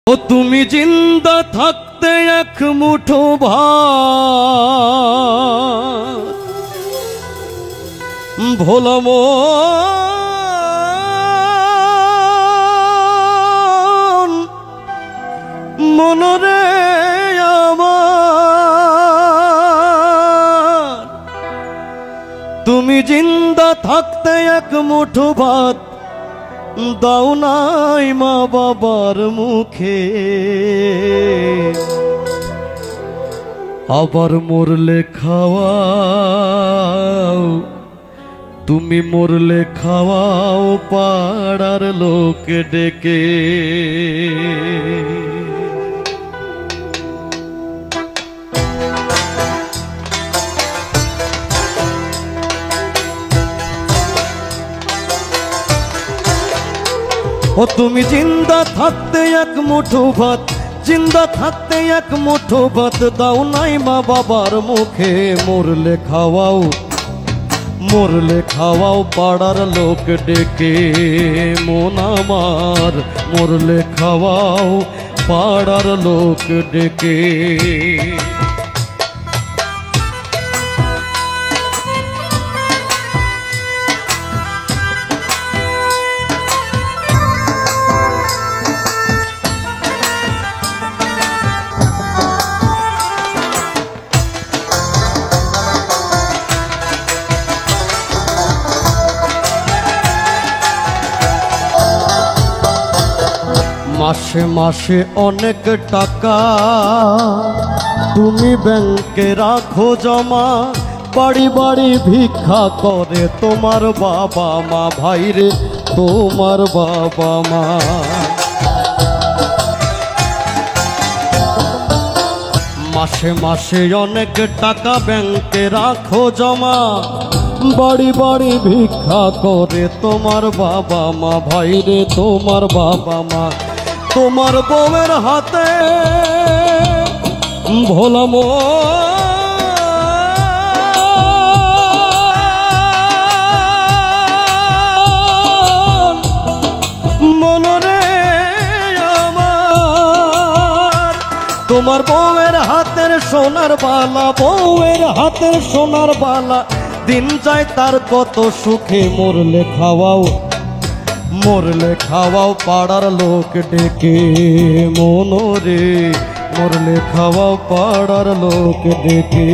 ও তুমি জিন্দা থাকতে এক মুঠো ভাত ভোলা মনরে আমার, তুমি জিন্দা থাকতে এক মুঠো ভাত দাও নাই মা বাবার মুখে, আবার মরলে খাওয়াও, তুমি মরলে খাওয়াও পাড়ার লোক ডেকে। ও তুমি জিন্দা থাকতে এক মুঠো ভাত, জিন্দা থাকতে এক মুঠো ভাত দাও নাই মা বাবার মুখে, মরলে খাওয়াও, মরলে খাওয়াও পাড়ার লোক ডেকে। মন আমার মরলে খাওয়াও পাড়ার লোক ডেকে। মাসে মাসে অনেক টাকা তুমি ব্যাংকে রাখো জমা, বাড়ি বাড়ি ভিক্ষা করে তোমার বাবা মা, ভাইরে তোমার বাবা মা। মাসে মাসে অনেক টাকা ব্যাংকে রাখো জমা, বাড়ি বাড়ি ভিক্ষা করে তোমার বাবা মা, ভাইরে তোমার বাবা মা। তোমার বউয়ের হাতে ভোলা মনরে আমার, তোমার বউয়ের হাতের সোনার বালা, বউয়ের হাতের সোনার বালা দিন যায় তার কত সুখে, মরলে খাওয়াও, মরলে খাওয়াও পাড়ার লোক ডেকে। মনরে মরলে খাওয়াও পাড়ার লোক ডেকে।